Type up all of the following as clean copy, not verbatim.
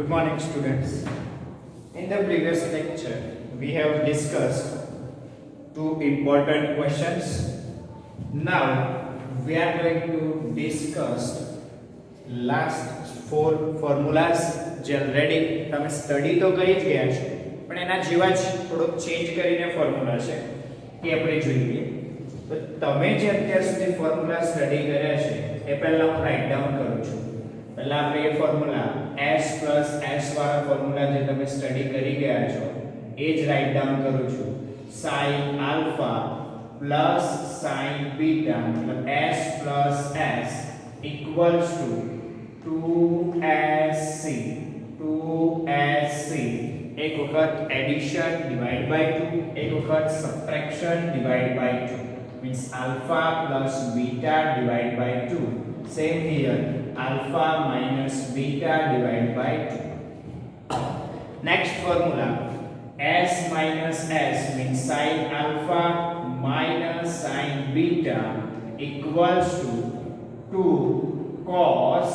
Good morning, students. In the previous lecture, we have discussed two important questions. Now, we are going to discuss last four formulas જે already તમે study તો કરી જ ગયા છો, પણ એના જેવા જ થોડોક ચેન્જ કરીને ફોર્મ્યુલા છે એ આપણે જોઈએ. તો તમે જે અત્યાર સુધી ફોર્મ્યુલા સ્ટડી કર્યા છે એ પહેલા હું રાઈટ ડાઉન કરું છું. પહેલા આપણે એ ફોર્મ્યુલા s s વાળા ફોર્મ્યુલા જે તમે સ્ટડી કરી ગયા છો એ જ રાઈટ ડાઉન કરું છું. sin alpha plus sin beta मतलब s plus s equals to 2sc एक वक्त एडिशन डिवाइड बाय 2 एक वक्त subtraction divide by 2 means alpha plus beta divided by 2. Same here, alpha minus beta divided by 2. Next formula, s minus s means sin alpha minus sin beta equals to 2 cos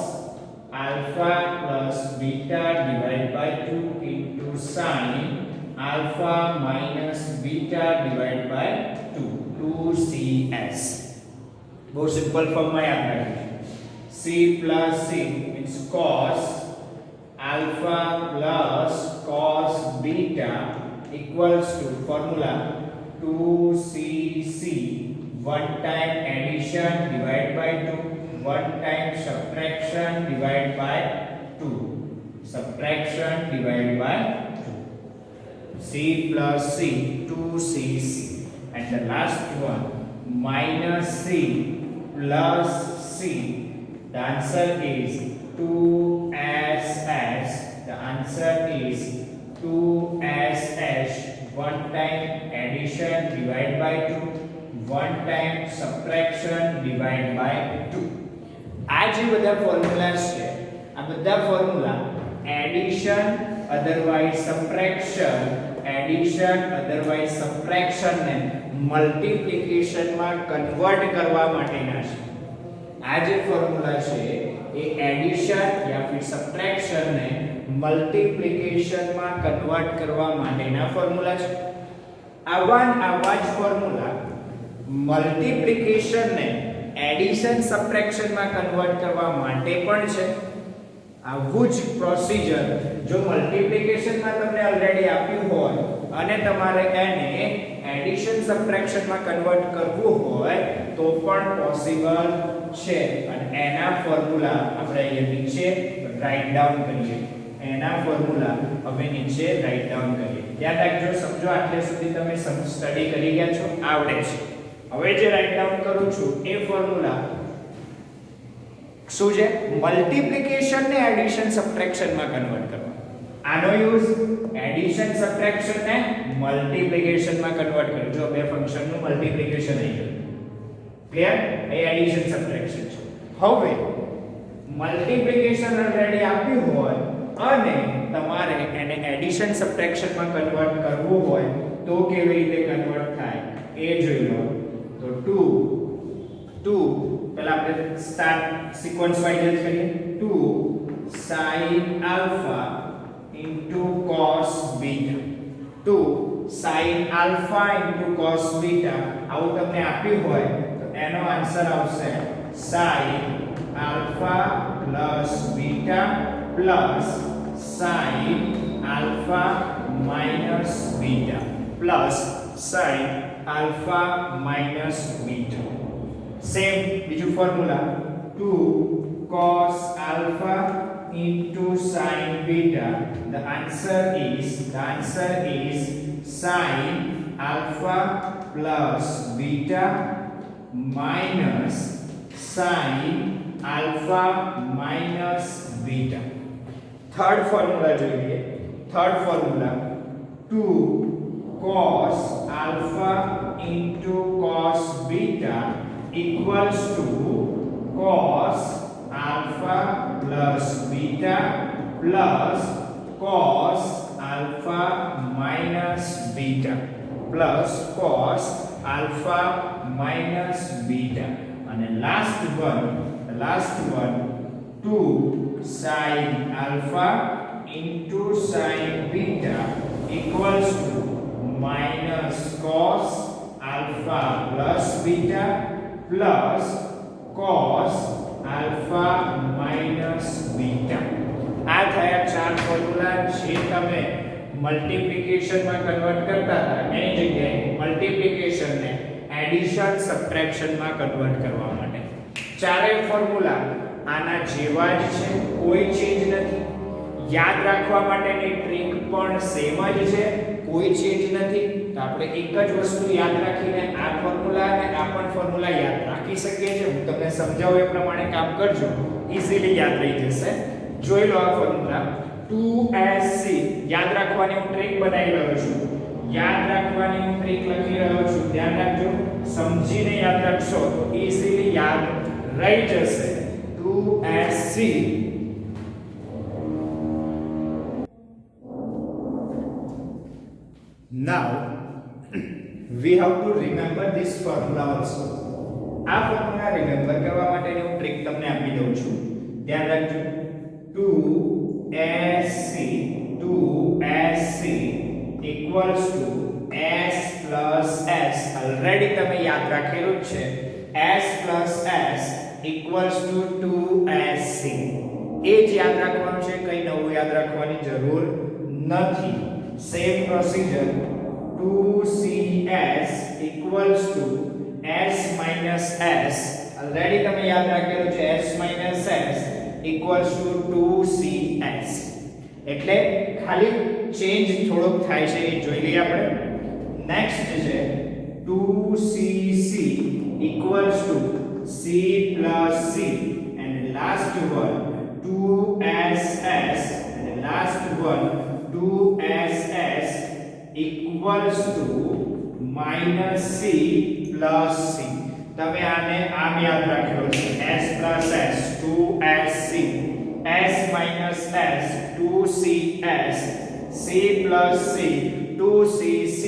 alpha plus beta divided by 2 into sin alpha minus beta divided by 2 2cs. बहुत simple form में याद रखिए. c plus c means cos alpha plus cos beta equals to formula 2cc. One time addition divided by 2, one time subtraction divided by 2, subtraction divided by 2. c plus c 2cc. And the last one, minus c plus c. The answer is 2ss. The answer is 2ss. One time addition divided by 2, one time subtraction divided by 2. આ જે બધા ફોર્મ્યુલાસ છે આ બધા formula addition otherwise subtraction addition otherwise subtraction ને multiplication માં convert કરવા માટેના છે. આ જે ફોર્મ્યુલા છે એ એડિશન યા ફિર સબ્ટ્રેક્શન ને મલ્ટીપ્લિકેશન માં કન્વર્ટ કરવા માટેના ફોર્મ્યુલા છે. આવા જ ફોર્મ્યુલા મલ્ટીપ્લિકેશન ને એડિશન સબ્ટ્રેક્શન માં કન્વર્ટ કરવા માટે પણ છે. આવું જ પ્રોસિજર જો મલ્ટીપ્લિકેશન માં તમને ઓલરેડી આપ્યું હોય અને તમારે એને એડિશન સબ્ટ્રેક્શન માં કન્વર્ટ કરવું હોય તો પણ પોસિબલ છે. અને એના ફોર્મ્યુલા આપણે અહીંયા નીચે રાઈટ ડાઉન કરીએ. એના ફોર્મ્યુલા હવે નીચે રાઈટ ડાઉન કરીએ. યાદ રાખજો, સમજો આટલે સુધી તમે સ્ટડી કરી ગયા છો, આવડે છે. હવે જે રાઈટ ડાઉન કરું છું એ ફોર્મ્યુલા શું છે? મલ્ટીપ્લિકેશન ને એડિશન સબ્ટ્રેક્શન માં કન્વર્ટ કરવા. આનો યુઝ એડિશન સબ્ટ્રેક્શન ને મલ્ટીપ્લિકેશન માં કન્વર્ટ કરો. જો બે ફંક્શન નું મલ્ટીપ્લિકેશન આવી ગયું. ક્લિયર? એ એડિશન સબ્ટ્રેક્શન છે. હવે મલ્ટીપ્લિકેશન ઓલરેડી આપ્યું હોય અને તમારે એને એડિશન સબ્ટ્રેક્શન માં કન્વર્ટ કરવું હોય તો કેવી રીતે કન્વર્ટ થાય એ જોઈ લો. તો 2 પહેલા આપણે સ્ટાર્ટ સિક્વન્સ વાઇઝ કરીએ. 2 sin alpha into cos beta. 2 sin alpha into cos beta આવું તમને આપ્યું હોય તો એનો આન્સર આવશે sin alpha plus beta plus sin alpha minus beta plus sin alpha minus beta. Same બીજું formula 2 cos alpha into sin beta. The answer is sin alpha plus beta minus sin alpha minus beta. Third formula જોઈએ. Third formula 2 cos alpha into cos beta equals to cos alpha plus beta plus cos alpha minus beta plus cos alpha minus beta. And the last one 2 sin alpha into sin beta equals to minus cos alpha plus beta plus cos alpha minus beta. આ થયા ચાર formula જે તમે multiplication માં convert કરતા હતા એની જગ્યાએ multiplication ને એડિશન સબટ્રેક્શન માં કન્વર્ટ કરવા માટે ચારેય ફોર્મ્યુલા આના જેવા જ છે, કોઈ ચેન્જ નથી. યાદ રાખવા માટેની ટ્રીક પણ સેમ જ છે, કોઈ ચેન્જ નથી. તો આપણે એક જ વસ્તુ યાદ રાખીને આ ફોર્મ્યુલા અને આ પણ ફોર્મ્યુલા યાદ રાખી શકીએ છીએ. હું તમને સમજાવું એ પ્રમાણે કામ કરજો, ઈઝીલી યાદ રહી જશે. જોઈ લો આ ફોર્મ્યુલા 2sc. યાદ રાખવાની હું ટ્રીક બનાવી રહ્યો છું, યાદ રાખવાની હું ટ્રીક લખી રહ્યો છું. ધ્યાન રાખજો, સમજીને યાદ રાખશો તો ઈઝીલી યાદ રહી જશે. 2sc now we have to remember this formula also. આ ફોર્મ્યુલા રિમેમ્બર કરવા માટેની હું ટ્રીક તમને આપી દઉં છું. ધ્યાન રાખજો, 2sc equals to s plus s. Already તમે યાદ રાખેલું જ છે. s plus s equals to 2sc. એ જ યાદ રાખવાનું છે, કંઈ નવું યાદ રાખવાની જરૂર નથી. Same procedure 2cs equals to s minus s. Already તમે યાદ રાખેલું છે, s minus s equals to 2cs. એટલે ખાલી ચેન્જ થોડોક થાય છે એ જોઈ લઈએ આપણે. નેક્સ્ટ છે 2cc equals to c plus c, and the last one 2ss, and the last one 2ss equals to minus c plus c. તમે આને આમ યાદ રાખજો, s plus s 2sc, s minus s 2cs, c plus c 2cc,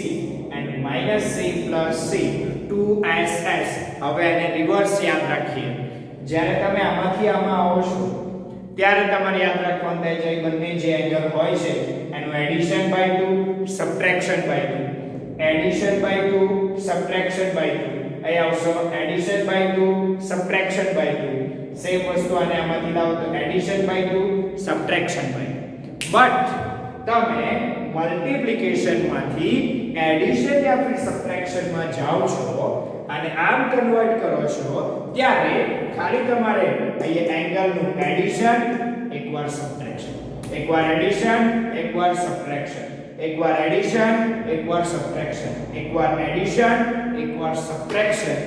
and minus c plus c 2ss. હવે આને reverse યાદ રાખીએ. જ્યારે તમે આમાંથી આમાં આવો છો ત્યારે તમારે યાદ રાખવાનું થાય છે બંને જે એંગલ હોય છે એનું addition by 2 subtraction by 2, addition by 2 subtraction by 2. અહીં આવશે addition by 2 subtraction by 2. Same વસ્તુ આને આમાંથી લાવો તો addition by 2 subtraction by 2. But તમે મલ્ટીપ્લિકેશન માંથી એડિશન યા ફિર સબટ્રેક્શન માં જાઓ છો અને આમ કન્વર્ટ કરો છો ત્યારે ખાલી તમારે અહીંયા એંગલ નું એડિશન, એકવાર સબટ્રેક્શન, એકવાર એડિશન, એકવાર સબટ્રેક્શન, એકવાર એડિશન, એકવાર સબટ્રેક્શન, એકવાર એડિશન, એકવાર સબટ્રેક્શન.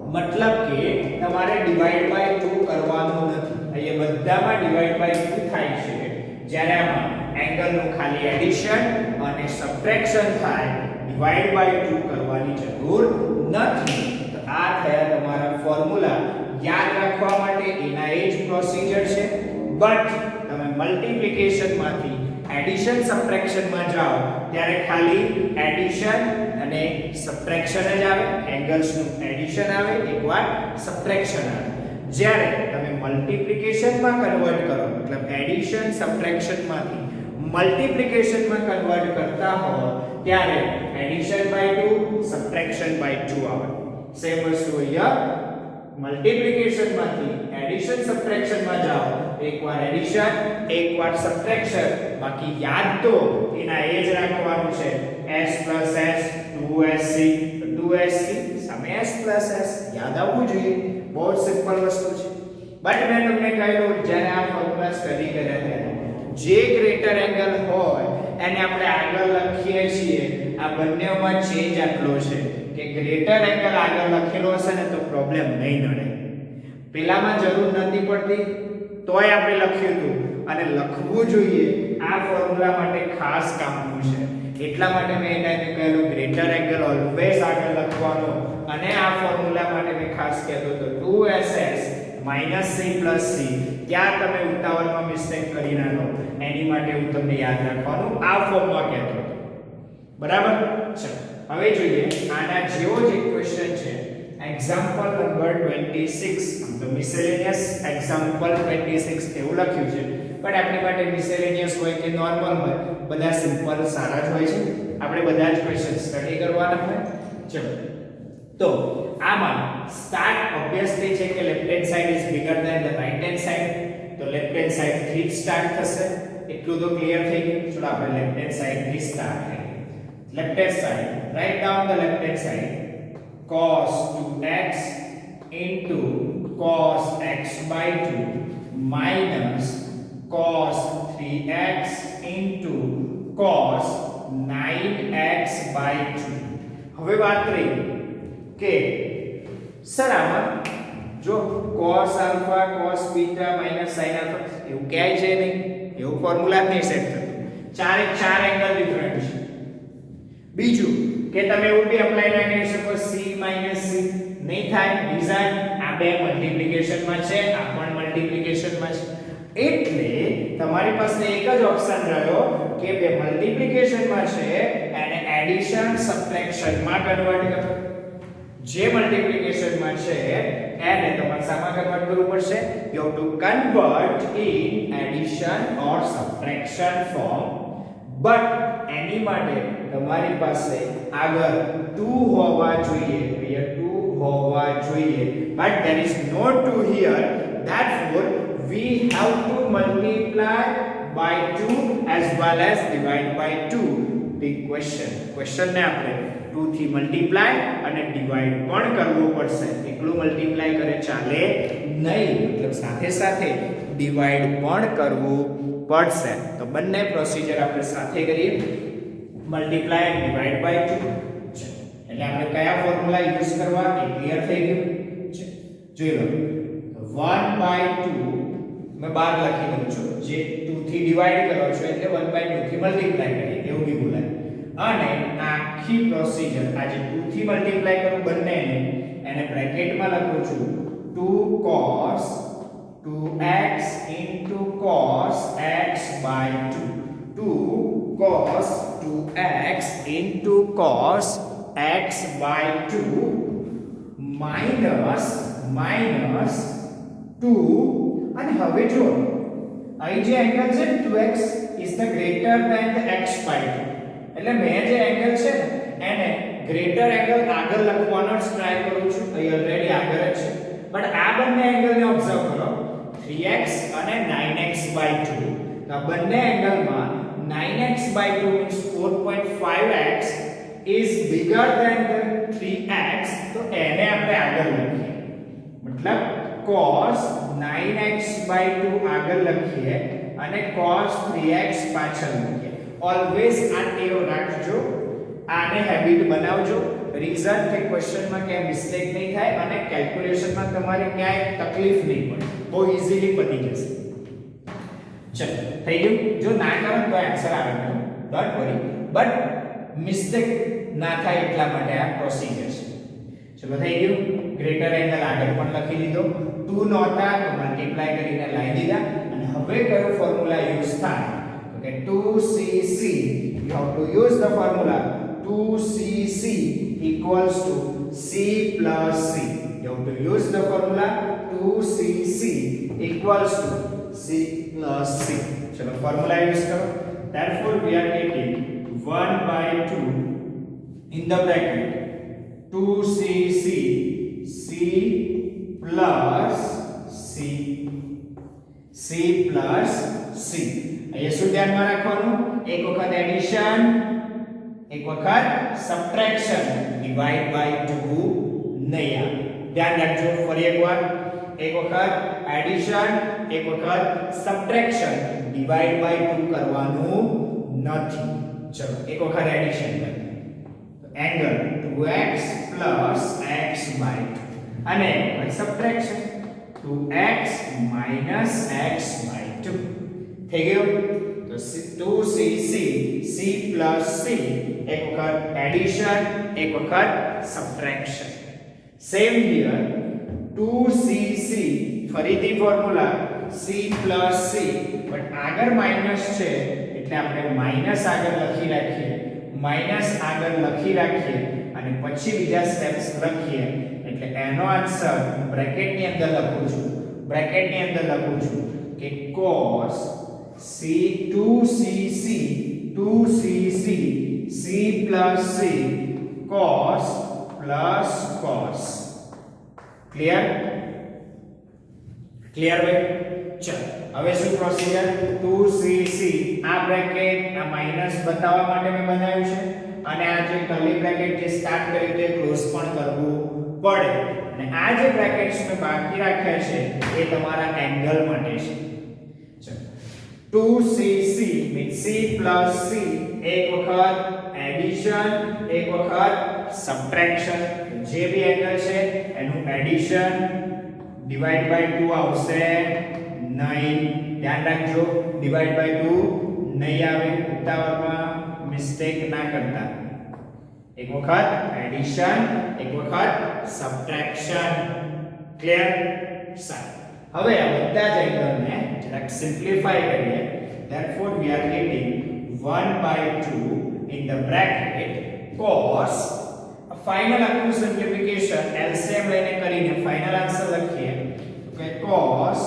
મતલબ કે તમારે ડિવાઇડ બાય 2 કરવાનું નથી. અહીંયા બધામાં ડિવાઇડ બાય 2 થાય છે, જ્યારે આમાં એંગલ નું ખાલી એડિશન અને સબટ્રેક્શન થાય, ડિવાઇડ બાય 2 કરવાની જરૂર નથી. તો આ થયા તમારા ફોર્મ્યુલા. યાદ રાખવા માટે એના એ જ પ્રોસિજર છે, બટ તમે મલ્ટીપ્લિકેશન માંથી એડિશન સબટ્રેક્શન માં જાઓ ત્યારે ખાલી એડિશન અને સબટ્રેક્શન જ આવે, એંગલ્સ નું એડિશન આવે, એકવાર સબટ્રેક્શન આવે. જ્યારે તમે મલ્ટીપ્લિકેશન માં કન્વર્ટ કરો, મતલબ એડિશન સબટ્રેક્શન માંથી મલ્ટીપ્લિકેશન માં કન્વર્ટ કરતા હો ત્યારે એડિશન બાય 2 સબટ્રેક્શન બાય 2 આવે. સેમ વસ્તુ અહીંયા મલ્ટીપ્લિકેશન માંથી એડિશન સબટ્રેક્શન માં જાઓ, એકવાર એડિશન, એકવાર સબટ્રેક્શન. બાકી યાદ તો એના એ જ રાખવાનું છે, s plus s 2sc, 2sc સામે s plus s યાદ આવવું જોઈએ. બહુ સિમ્પલ વસ્તુ છે. બટ મેં તમને કહ્યું જ્યારે આ ફોર્મ્યુલા સ્ટડી કર્યા ત્યારે જે ગ્રેટર એંગલ હોય એને આપણે આગળ લખીએ છીએ. આ બંનેમાં ચેન્જ આટલો છે કે ગ્રેટર એંગલ આગળ લખેલો હશે ને તો પ્રોબ્લેમ નહીં નડે. પેલામાં જરૂર નથી પડતી તોય આપણે લખ્યું હતું, અને લખવું જોઈએ. આ ફોર્મ્યુલા માટે ખાસ કામનું છે, એટલા માટે મેં એને કહેલું ગ્રેટર એંગલ ઓલવેઝ આગળ લખવાનો. અને આ ફોર્મ્યુલા માટે મેં ખાસ કહેતો હતો 2ss minus c plus c. ત્યાં તમે ઉતાવળમાં મિસ્ટેક કરી ના લો, એની માટે હું તમને યાદ રાખવાનું આ ફોર્મમાં કહેતો હતો. બરાબર? ચલો હવે જોઈએ આના જેવો જ એક ક્વેશ્ચન છે. એક્ઝામ્પલ નંબર 26 તો મિસેલેનિયસ એક્ઝામ્પલ 26 એવું લખ્યું છે, પણ આપણી માટે મિસેલેનિયસ હોય કે નોર્મલ હોય બધા સિમ્પલ સારા જ હોય છે, આપણે બધા જ ક્વેશ્ચન સ્ટડી કરવાના હોય. ચલો તો આમાં સ્ટાર્ટ ઓબ્વિયસલી છે કે left hand side is bigger than the right hand side, તો લેફ્ટ હેન્ડ સાઈડ થી સ્ટાર્ટ થશે, એટલું તો ક્લિયર થઈ ગયું. ચલો આપણે લેફ્ટ હેન્ડ સાઈડ થી સ્ટાર્ટ કરીએ. Left hand side, write down the left hand side cos 2x into cos x by 2 minus cos 3x into cos 9x by 2. હવે વાત રહી કે સર આમાં જો cos alpha cos beta minus sin alpha એવું ક્યાંય છે નહીં, એવું ફોર્મ્યુલા જ નહીં સેટ થતું, ચારે ચાર એંગલ ડિફરન્ટ છે. બીજું કે તમે એવું બી એપ્લાય ના કરી શકો c c નહીં થાય, રીઝન આ બે મલ્ટીપ્લિકેશન માં છે, આ પણ મલ્ટીપ્લિકેશન માં છે, એટલે તમારી પાસે એક જ ઓપ્શન રહ્યો કે બે મલ્ટીપ્લિકેશન માં છે એને એડિશન સબટ્રેક્શન માં કન્વર્ટ કરો. જે મલ્ટીપ્લિકેશન માં છે એને તમારે શામાં કન્વર્ટ કરવું પડશે? You have to convert in addition or subtraction form, but એની માટે તમારી પાસે આગળ 2 હોવા જોઈએ, અહીંયા 2 હોવા જોઈએ, but there is no 2 here, therefore we have to multiply by 2 as well as divide by 2. the question ને આપણે 2 થી મલ્ટીપ્લાય અને ડિવાઈડ પણ કરવું પડશે, એકલું મલ્ટીપ્લાય કરે ચાલે નહીં, મતલબ સાથે સાથે ડિવાઈડ પણ કરવું પડશે. તો બંને પ્રોસિજર આપણે સાથે કરીએ, મલ્ટીપ્લાય એન્ડ ડિવાઇડ બાય 2. એટલે આપણે કયા ફોર્મ્યુલા યુઝ કરવા એ ક્લિયર થઈ ગયું છે. જોઈ લો 1/2 મેં બાર લખી દઉં છું, જે 2 થી ડિવાઇડ કરો છો એટલે 1/2 થી મલ્ટીપ્લાય કરીએ એવું બી બોલાય. અને આખી પ્રોસિજર આ જે 2 થી મલ્ટીપ્લાય કરું બંનેને એને બ્રેકેટમાં લખું છું 2 cos 2x into cos x by 2, 2 cos 2x into cos x by 2 minus 2. અને હવે જો અહીં જે એંગલ છે 2x is the greater than the x by 2, એટલે મેં જે એંગલ છે એને ગ્રેટર એંગલ આગળ લખવાનો જ ટ્રાય કરું છું, અહીં ઓલરેડી આગળ જ છે, બટ આ બંને એંગલને ઓબ્ઝર્વ કરો 3x અને 9x by 2, તો આ બંને એંગલમાં 9x by 2 means 4.5x is bigger than the 3x, તો એને આપણે આગળ લખીએ, મતલબ cos 9x by 2 આગળ લખીએ અને cos 3x પાછળ લખીએ. ઓલવેઝ આ ટેવ રાખજો, આને હેબિટ બનાવજો, રીઝન કે ક્વેશ્ચનમાં ક્યાંય મિસ્ટેક નહીં થાય અને કેલ્ક્યુલેશનમાં તમારે ક્યાંય તકલીફ નહીં પડે, બહુ ઈઝીલી પતી જશે. ચલો થઈ ગયું. જો ના કરો તો આન્સર આવે નહીં, ડોન્ટ વરી, બટ મિસ્ટેક ના થાય એટલા માટે આ પ્રોસિજર છે. ચલો થઈ ગયું. ગ્રેટર એંગલ આગળ પણ લખી દીધો, 2 નહોતા તો મલ્ટીપ્લાય કરીને લાવી દીધા. અને હવે કયો ફોર્મ્યુલા યુઝ થાય તો કે 2cc, you have to use the formula 2cc equals to c plus c. You have to use the formula 2cc equals to c plus c. चलो formula use करो. Therefore we are getting 1/2 in the bracket 2cc c plus c, c plus c. અહીંયા શું ધ્યાનમાં રાખવાનું? એક વખત addition, એક વખત સબટ્રેક્શન, ડિવાઇડ બાય 2 નહીં આવે. ધ્યાન રાખજો. ફરી એકવાર, એક વખત એડિશન, એક વખત સબટ્રેક્શન, ડિવાઇડ બાય 2 કરવાનું નથી. ચલો એક વખત એડિશન કરીએ. Angle 2x plus x by 2 અને subtraction 2x minus x by 2 થઈ ગયું. તો 2cc c plus c, એક વખત એડિશન, એક વખત સબટ્રેક્શન. સેમ હિયર 2cc, ફરીથી formula c plus c, but આગળ માઈનસ છે એટલે આપણે માઈનસ આગળ લખી રાખીએ, માઈનસ આગળ લખી રાખીએ અને પછી બીજા સ્ટેપ્સ લખીએ એટલે એનો આન્સર બ્રેકેટ ની અંદર લખું છું કે cos C2cc c plus c cos plus cos clear ભાઈ ચલો હવે શું પ્રોસિજર 2cc આ બ્રેકેટ આ માઈનસ બતાવવા માટે મેં બનાવ્યું છે અને આ જે કર્લી બ્રેકેટ જે સ્ટાર્ટ કર્યું તે ક્લોઝ પણ કરવું પડે અને આ જે બ્રેકેટ્સ મેં બાકી રાખ્યા છે એ તમારા એંગલ માટે છે ચલો 2cc means c plus c એક વખત એડિશન એક વખત સબટ્રેક્શન જે બી એંગલ છે એનું એડિશન ડિવાઇડ બાય 2 આવશે નહીં ધ્યાન રાખજો ડિવાઇડ બાય 2 નહીં આવે ઉતાવળમાં મિસ્ટેક ના કરતા એક વખત એડિશન એક વખત સબટ્રેક્શન ક્લિયર સારું હવે આ બધા જ એંગલને જરાક સિમ્પ્લિફાય કરીએ therefore we are getting 1/2 in the bracket cos final આખું સિમ્પ્લિફિકેશન LCM લઈને કરીને ફાઇનલ આન્સર લખીએ તો કે cos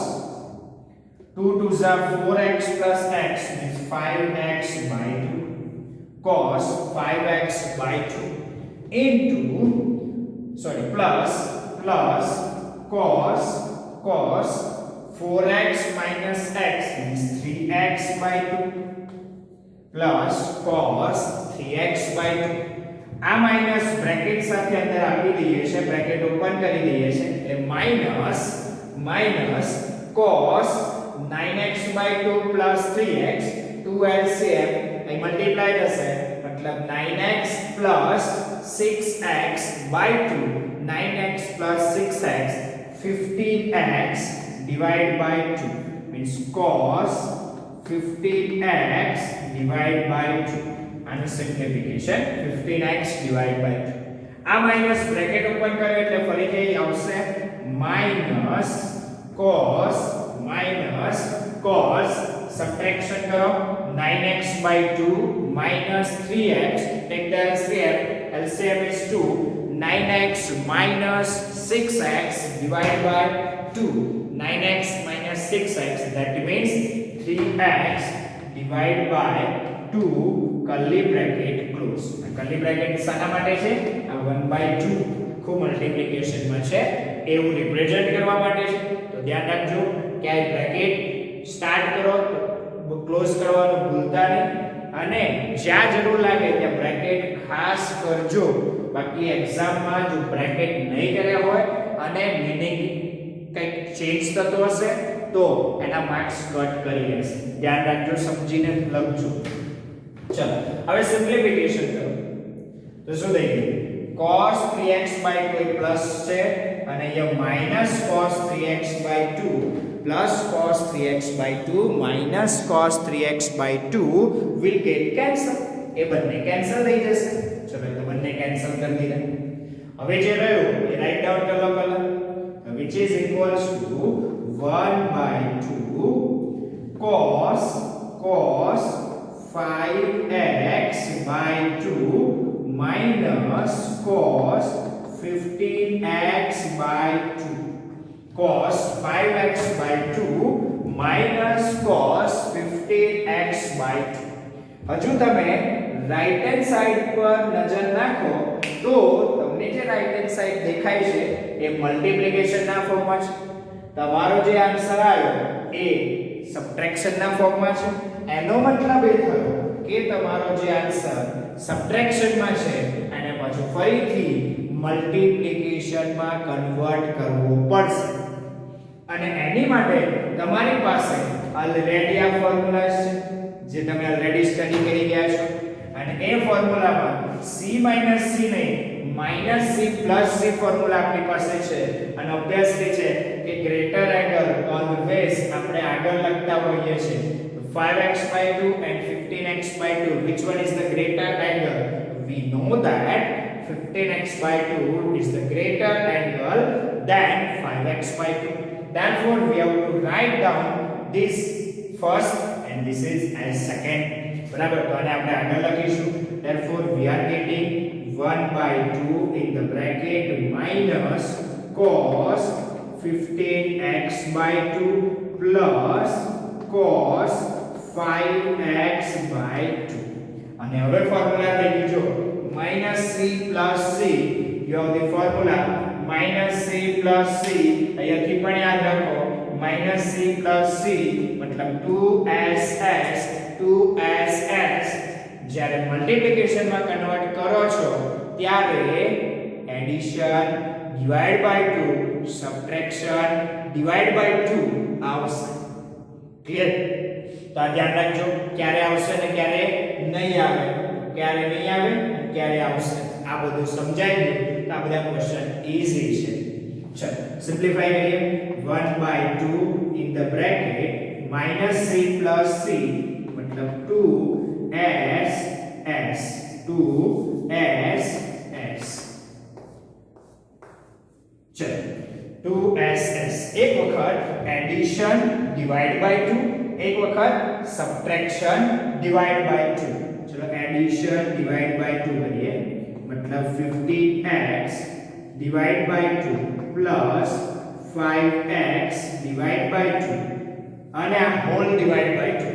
2 2s are 4x plus x means 5x by 2 cos 5x by 2 into plus cos 4x minus x means 3x by 2 plus cos 3x by 2 આ minus bracket સાથે અંદર આપી દઈએ છે બ્રેકેટ ઓપન કરી દઈએ છે એટલે minus cos 9x by 2 plus 3x 2 LCM અહીં મલ્ટીપ્લાય થશે मतलब 9x plus 6x by 2 9x plus 6x 15x divided by 2 means cos 15x divided by 2 આનું સિમ્પ્લિફિકેશન 15x divided by 2 આ માઈનસ બ્રેકેટ ઓપન કર્યો એટલે ફરીથી આવશે માઈનસ cos સબટ્રેક્શન કરો 9x by 2 minus 3x take the LCM is 2 9x minus 6x divided by 2 9x minus 6x that means 3x divided by 2 curly bracket close curly bracket શાના માટે છે આ 1/2 કો મલ્ટીપ્લિકેશન માં છે એવું રિપ્રેઝન્ટ કરવા માટે છે તો ધ્યાન રાખજો કે આ બ્રેકેટ સ્ટાર્ટ કરો ક્લોઝ કરવાનું ભૂલતા નહીં અને જ્યાં જરૂર લાગે ત્યાં બ્રેકેટ ખાસ કરજો બાકી એક્ઝામમાં જો બ્રેકેટ નહીં કર્યા હોય અને મીનિંગ કંઈક ચેન્જ થતો હશે તો એના માર્ક્સ કટ કરી લેશે ધ્યાન રાખજો સમજીને લખજો ચલો હવે સિમ્પ્લિફિકેશન કરો તો શું થઈ ગયું cos 3x by 2 પ્લસ છે અને અહીંયા minus cos 3x by 2 plus cos 3x by 2 minus cos 3x by 2 will get cancel એ બંને કેન્સલ થઈ જશે ચલો તો બંને કેન્સલ કરી દીધા હવે જે રહ્યું એ રાઈટ ડાઉન કરો પહેલા which is equals to 1/2 cos 5x by 2 minus cos 15x by 2 cos 5x by 2 minus cos 15x by 2 હજુ તમે રાઈટ હેન્ડ સાઈડ પર નજર નાખો તો તમને જે રાઈટ હેન્ડ સાઈડ દેખાય છે એ મલ્ટીપ્લિકેશન ના ફોર્મમાં છે તમારો જે આન્સર આવ્યો એ સબટ્રેક્શન ના ફોર્મમાં છે એનો મતલબ એ થયો કે તમારો જે આન્સર સબટ્રેક્શન માં છે અને પાછું ફરીથી મલ્ટીપ્લિકેશન માં કન્વર્ટ કરવો પડશે અને એની માટે તમારી પાસે ઓલરેડી આ ફોર્મ્યુલા છે જે તમે ઓલરેડી સ્ટડી કરી ગયા છો અને એ ફોર્મ્યુલામાં c c નહીં c c ફોર્મ્યુલા આપણી પાસે છે અને ઓબ્વિયસલી છે કે ગ્રેટર એંગલ ઓલવેઝ આપણે આગળ લખતા હોઈએ છીએ 5x by 2 and 15x by 2 which one is the greater angle we know that 15x by 2 is the greater angle than 5x by 2 therefore we have to write down this first and this is as second બરાબર તો આને આપણે આગળ લખીશું therefore we are getting 1/2 in the bracket minus cos 15x/2 plus cos 5x/2 અને હવે formula થઈ ગયું જો -c + c you have the formula -c + c અહીંયાથી પણ યાદ રાખો -c + c મતલબ 2ss જ્યારે મલ્ટીપ્લિકેશન માં કન્વર્ટ કરો છો ત્યારે addition divide by 2 subtraction divide by 2 આવશે ક્લિયર તો આ ધ્યાન રાખજો ક્યારે આવશે ને ક્યારે નહીં આવે ક્યારે નહીં આવે અને ક્યારે આવશે આ બધું સમજાઈ ગયું તો આ બધા ક્વેશ્ચન ઈઝી છે ચલો સિમ્પ્લિફાઈ કરીએ 1/2 in the bracket -c + c मतलब 2ss 2ss चलो 2ss एक वक्त एडिशन डिवाइड बाय 2 एक वक्त सब्ट्रैक्शन डिवाइड बाय 2 चलो एडिशन डिवाइड बाय 2 करिए मतलब 15x divide by 2 plus 5x divide by 2 અને આ હોલ ડિવાઇડ બાય 2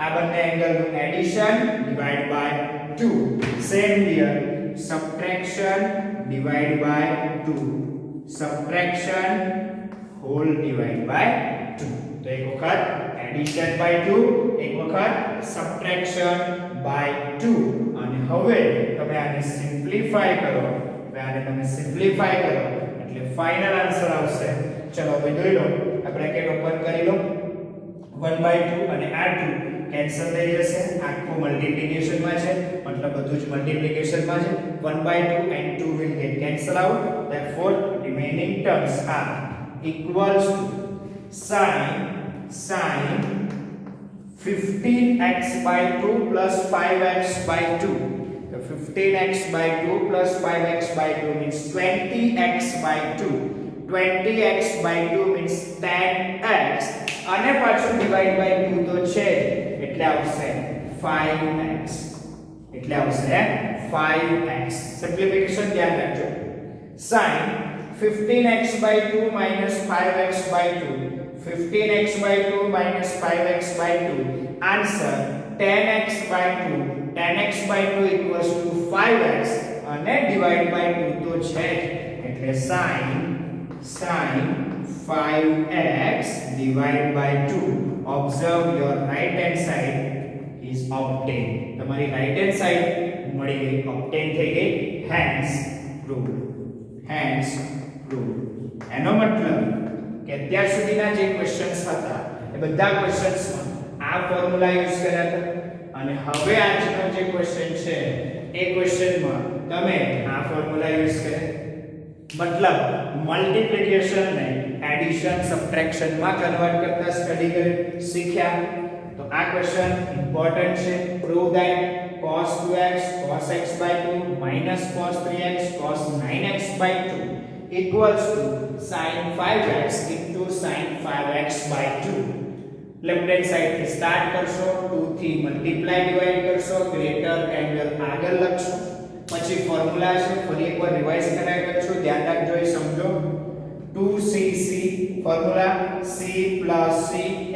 આ બંને એંગલ નું addition divide by 2 same here subtraction divide by 2 subtraction whole divide by 2 તો એક વખત એડિશન બાય 2 એક વખત સબટ્રેક્શન બાય 2 અને હવે તમે આને સિમ્પ્લિફાય કરો એટલે ફાઇનલ આન્સર આવશે ચલો હવે જોઈ લો આ બ્રેકેટ ઓપન કરી લો 1/2 અને આ 2 કેન્સલ થઈ જશે આખું મલ્ટીપ્લિકેશન માં છે મતલબ બધું જ મલ્ટીપ્લિકેશન માં છે 1/2 and 2 will get cancel out therefore remaining terms are equals to sin 15x/2 plus 5x/2 so 15x/2 plus 5x/2 means 20x/2 20x/2 means 10x અને પાછું ડિવાઇડ બાય 2 તો છે એટલે આવશે 5x એટલે આવશે 5x સિમ્પ્લિફિકેશન ધ્યાન રાખજો sin 15x/2 minus 5x/2 15x/2 minus 5x/2 answer 10x/2 10x/2 equals to 5x અને ડિવાઇડ બાય 2 તો છે એટલે sin 5x divided by 2 observe your right hand side is obtained તમારી right hand side મળી ગઈ obtain થઈ ગઈ hence proved એનો મતલબ કે અત્યાર સુધીના જે ક્વેશ્ચન્સ હતા એ બધા ક્વેશ્ચન્સમાં આ ફોર્મ્યુલા યુઝ કર્યા હતા અને હવે આજનો જે ક્વેશ્ચન છે એ ક્વેશ્ચનમાં તમે આ ફોર્મ્યુલા યુઝ કર્યા मतलब मल्टीप्लिकेशन ने एडिशन सब्ट्रैक्शन में कन्वर्ट करता स्टडी करे सीख्या तो आ क्वेश्चन इंपॉर्टेंट है prove that cos 2x cos x/2 minus cos 3x cos 9x/2 equals to sin 5x into sin 5x/2 left hand side થી સ્ટાર્ટ કરશો 2 થી મલ્ટીપ્લાય ડિવાઇડ કરશો ગ્રેટર એંગલ આગળ લખશો પછી ફોર્મ્યુલા છે ફરી એકવાર રિવાઇઝ કરાવી દઉં ધ્યાન રાખજો એ સમજો 2cc ફોર્મ્યુલા c + c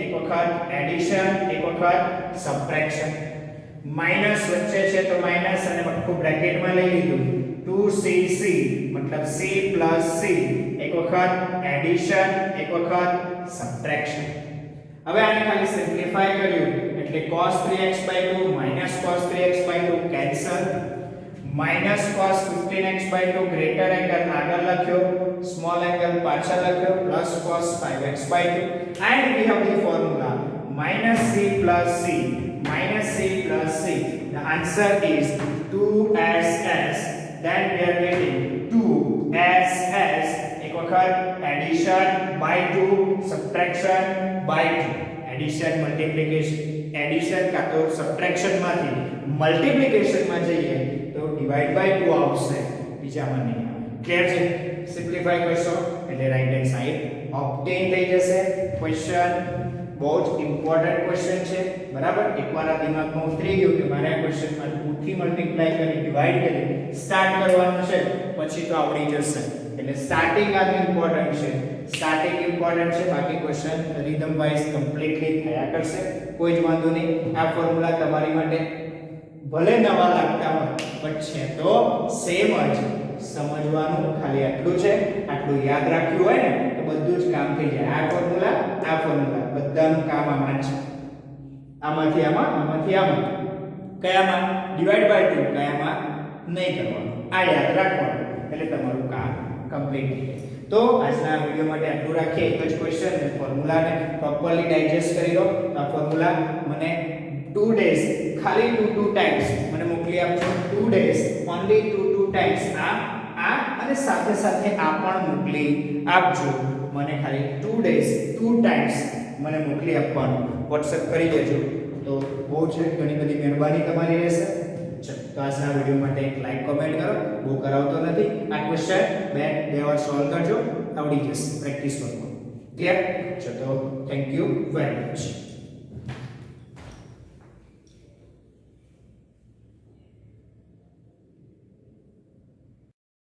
એક વખત એડિશન એક વખત સબટ્રેક્શન માઈનસ વચ્ચે છે તો માઈનસ અને આખું બ્રેકેટ માં લઈ લીધું 2cc मतलब c + c એક વખત એડિશન એક વખત સબટ્રેક્શન હવે આને ખાલી સિમ્પ્લિફાય કર્યું એટલે cos 3x/2 cos 3x/2 cancel minus cos 15x/2 greater angle આગળ લખ્યો small angle પાછળ લખ્યો plus cos 5x/2 and we have the formula minus c plus c the answer is 2ss then we are getting 2ss એક વખત addition by 2 subtraction by 2 addition multiplication addition का तो subtraction માંથી multiplication માં જઈએ तो डिवाइड बाय 2 આવશે બીજામાં નહીં ક્લિયર છે સિમ્પ્લિફાય કરશો એટલે રાઈટ હેન્ડ સાઈડ ઓબ્ટેન થઈ જશે ક્વેશ્ચન બહુ જ ઇમ્પોર્ટન્ટ ક્વેશ્ચન છે બરાબર. એકવાર આ દિમાગમાં ઉતરી ગયું કે મારે આ ક્વેશ્ચનમાં 2 થી મલ્ટીપ્લાય કરી ડિવાઈડ કરી સ્ટાર્ટ કરવાનું છે પછી તો આવડી જશે. એટલે સ્ટાર્ટિંગ આ ઇમ્પોર્ટન્ટ છે, સ્ટાર્ટિંગ ઇમ્પોર્ટન્ટ છે, બાકી ક્વેશ્ચન રિધમ વાઇઝ કમ્પ્લીટલી થયા કરશે, કોઈ જ વાંધો નહીં. આ ફોર્મ્યુલા તમારી માટે ભલે નવા લાગતા હોય બટ છે તો સેમ જ. સમજવાનું ખાલી આટલું છે, આટલું યાદ રાખ્યું હોય ને તો બધું જ કામ થઈ જાય. આ ફોર્મ્યુલા બધાનું કામ આમાં જ છે. આમાંથી આમાં કયામાં ડિવાઈડ બાય 2 કયામાં નહીં કરવાનું, આ યાદ રાખવાનું એટલે તમારું કામ કમ્પ્લીટ થઈ જાય. તો આજના વિડિયો માટે આટલું રાખીએ. એક જ ક્વેશ્ચન ને ફોર્મ્યુલાને પ્રોપરલી ડાયજેસ્ટ કરી લો. આ ફોર્મ્યુલા મને 2 days ખાલી 2 ટાઈમ્સ મને મોકલી આપજો. 2 days ઓન્લી 2 ટાઈમ્સ આ અને સાથે સાથે આ પણ મોકલી આપજો. મને ખાલી 2 days 2 ટાઈમ્સ મને મોકલી આપવાનું WhatsApp કરી દેજો. તો બહુ છે ઘણી બધી મહેરબાની તમારી રહેશે. ચલો તો આજના વિડિયો માટે એક લાઈક કોમેન્ટ કરો. બહુ કરાવતો નથી. આ ક્વેશ્ચન બે વાર સોલ્વ કરજો, આવડી જશે પ્રેક્ટિસ કરો. ક્લિયર? ચલો થેન્ક યુ વેરી મચ.